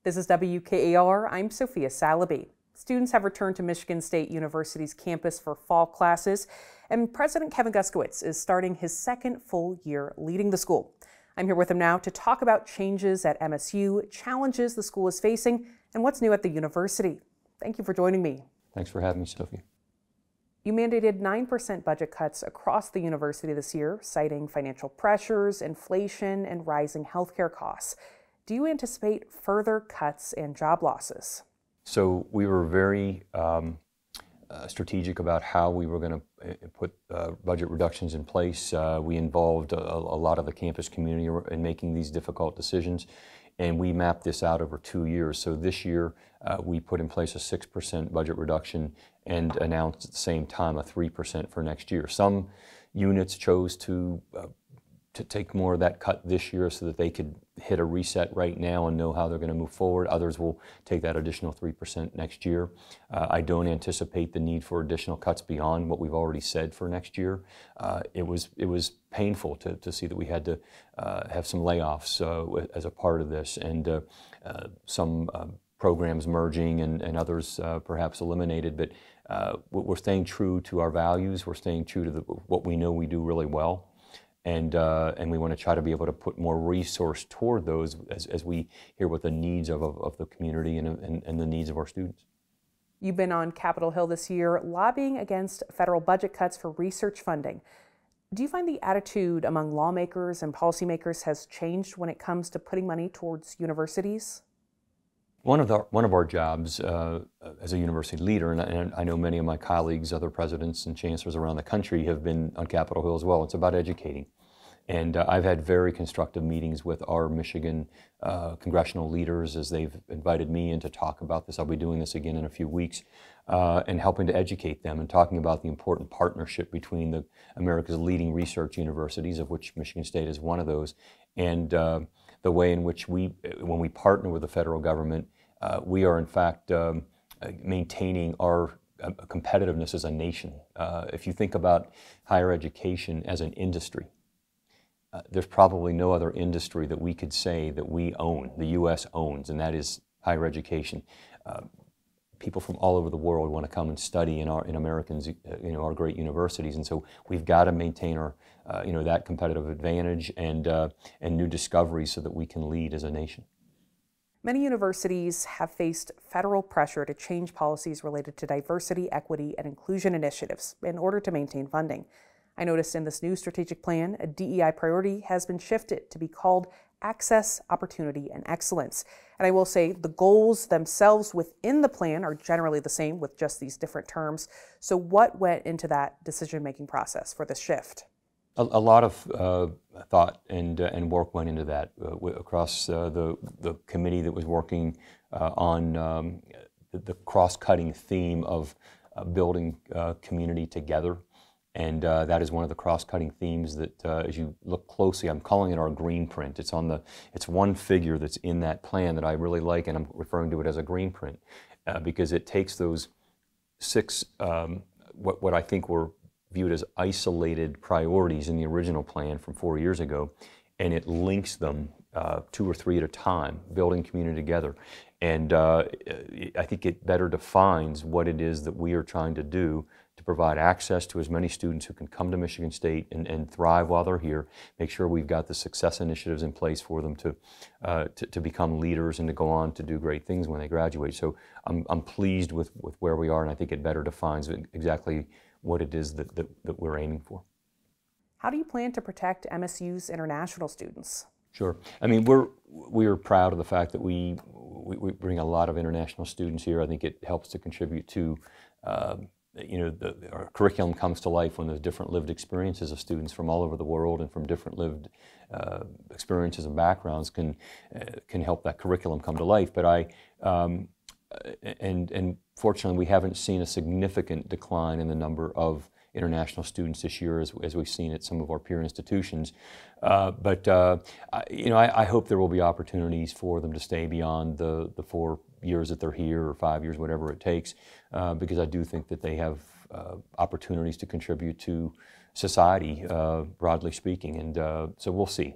This is WKAR. I'm Sophia Salaby. Students have returned to Michigan State University's campus for fall classes, and President Kevin Guskiewicz is starting his second full year leading the school. I'm here with him now to talk about changes at MSU, challenges the school is facing, and what's new at the university. Thank you for joining me. Thanks for having me, Sophie. You mandated 9% budget cuts across the university this year, citing financial pressures, inflation, and rising healthcare costs. Do you anticipate further cuts and job losses? So we were very strategic about how we were going to put budget reductions in place. We involved a lot of the campus community in making these difficult decisions, and we mapped this out over 2 years. So this year we put in place a 6% budget reduction and announced at the same time a 3% for next year. Some units chose to take more of that cut this year so that they could hit a reset right now and know how they're going to move forward. Others will take that additional 3% next year. I don't anticipate the need for additional cuts beyond what we've already said for next year. It was painful to see that we had to have some layoffs as a part of this, and some programs merging and others perhaps eliminated. But we're staying true to our values. We're staying true to what we know we do really well. And we want to try to be able to put more resource toward those as we hear what the needs of the community and the needs of our students. You've been on Capitol Hill this year lobbying against federal budget cuts for research funding. Do you find the attitude among lawmakers and policymakers has changed when it comes to putting money towards universities? One of our jobs as a university leader, and I know many of my colleagues, other presidents and chancellors around the country have been on Capitol Hill as well. It's about educating. And I've had very constructive meetings with our Michigan congressional leaders as they've invited me in to talk about this. I'll be doing this again in a few weeks, and helping to educate them and talking about the important partnership between America's leading research universities, of which Michigan State is one of those, and the way in which when we partner with the federal government, we are in fact maintaining our competitiveness as a nation. If you think about higher education as an industry, there's probably no other industry that we could say that we own, the U.S. owns, and that is higher education. People from all over the world want to come and study in Americans, our great universities, and so we've got to maintain our, that competitive advantage and new discoveries so that we can lead as a nation. Many universities have faced federal pressure to change policies related to diversity, equity, and inclusion initiatives in order to maintain funding. I noticed in this new strategic plan, a DEI priority has been shifted to be called Access, Opportunity, and Excellence. And I will say the goals themselves within the plan are generally the same with just these different terms. So what went into that decision-making process for this shift? A lot of thought and work went into that across the committee that was working on the cross-cutting theme of building community together. And that is one of the cross-cutting themes that, as you look closely, I'm calling it our green print. It's one figure that's in that plan that I really like, and I'm referring to it as a green print because it takes those 6, what I think were viewed as isolated priorities in the original plan from 4 years ago, and it links them 2 or 3 at a time, building community together. And I think it better defines what it is that we are trying to do to provide access to as many students who can come to Michigan State and thrive while they're here, make sure we've got the success initiatives in place for them to become leaders and to go on to do great things when they graduate. So I'm pleased with where we are, and I think it better defines exactly what it is that we're aiming for. How do you plan to protect MSU's international students? Sure. I mean, we are proud of the fact that we bring a lot of international students here. I think it helps to contribute to our curriculum comes to life when there's different lived experiences of students from all over the world and from different lived experiences and backgrounds can help that curriculum come to life. But and fortunately, we haven't seen a significant decline in the number of international students this year as we've seen at some of our peer institutions. I hope there will be opportunities for them to stay beyond the 4 years that they're here, or 5 years, whatever it takes, because I do think that they have opportunities to contribute to society, broadly speaking, and so we'll see.